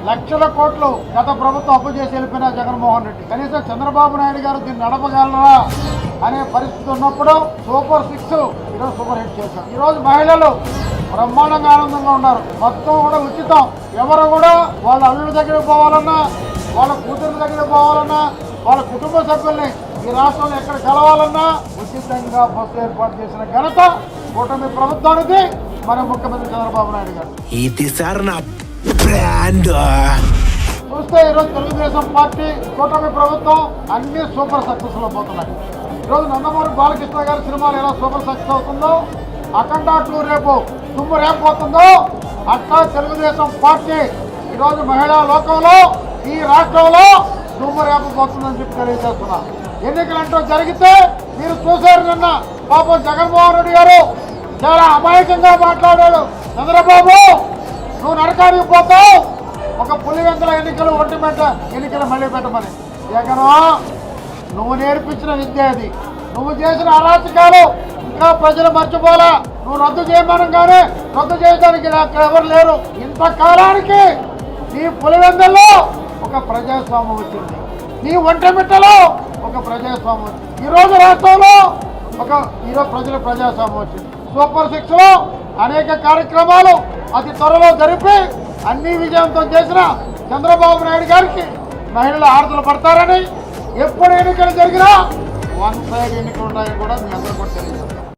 లక్షల కోట్లు గత ప్రభుత్వం అప్పు చేసి వెళ్ళిపోయిన జగన్మోహన్ రెడ్డి కనీసం చంద్రబాబు నాయుడు గారు దీన్ని నడపగలరా అనే పరిస్థితి ఉన్నప్పుడు సూపర్ 6 ఈరోజు సూపర్ హిట్ చేశారు. ఈరోజు మహిళలు బ్రహ్మాండంగా ఆనందంగా ఉన్నారు. మొత్తం కూడా ఉచితం. ఎవరు కూడా వాళ్ళ అల్లుడి దగ్గరికి పోవాలన్నా, వాళ్ళ కూతురు దగ్గరికి పోవాలన్నా, వాళ్ళ కుటుంబ సభ్యుల్ని ఈ రాష్ట్రంలో ఎక్కడ కలవాలన్నా ఉచితంగా బస్సు ఏర్పాటు చేసిన ఘనత కూటమి ప్రభుత్వానికి మన ముఖ్యమంత్రి చంద్రబాబు నాయుడు గారు. చూస్తే ఈరోజు తెలుగుదేశం పార్టీ కూటమి ప్రభుత్వం అన్ని సూపర్ సక్సెస్ లో పోతున్నాయి. ఈరోజు నందమూరి బాలకృష్ణ గారి సినిమాలు ఎలా సూపర్ సక్సెస్ అవుతుందో, అఖండ 2 రేపు దుమ్ము రేపోతుందో, అట్లా తెలుగుదేశం పార్టీ ఈరోజు మహిళా లోకంలో ఈ రాష్ట్రంలో దుమ్ము రేపబోతుందని చెప్పి తెలియజేస్తున్నా. ఎన్నికలంటూ జరిగితే మీరు చూశారు నిన్న పాపం జగన్మోహన్ రెడ్డి గారు చాలా అమాయకంగా మాట్లాడాడు. చంద్రబాబు నువ్వు నరకానికి పోతావు, ఒక పులివెందుల ఎన్నికలు ఒంటిమెట్ట ఎన్నికలు మళ్ళీ పెట్టమని. జగన్ నువ్వు నేర్పించిన విద్య అది. నువ్వు చేసిన అరాచకాలు ఇంకా ప్రజలు మర్చిపోలా. నువ్వు రద్దు చేయమనగానే రద్దు చేయడానికి అక్కడ ఎవరు లేరు. ఇంతకాలానికి నీ పులివెందుల్లో ఒక ప్రజాస్వామ్యం వచ్చింది, నీ ఒంటిమిట్టలో ఒక ప్రజాస్వామ్యం వచ్చింది. ఈరోజు రాష్ట్రంలో ఈరోజు ప్రజల ప్రజాస్వామ్యం వచ్చింది. సూపర్ 6 లో అనేక కార్యక్రమాలు అతి త్వరలో జరిపి అన్ని విజయంతో చేసిన చంద్రబాబు నాయుడు గారికి మహిళలు ఆరుదలు పడతారని, ఎప్పుడు ఎన్నికలు జరిగినా 1 సైడ్ ఎన్నికలు ఉన్నాయని కూడా మీ అందరూ కూడా తెలియదు.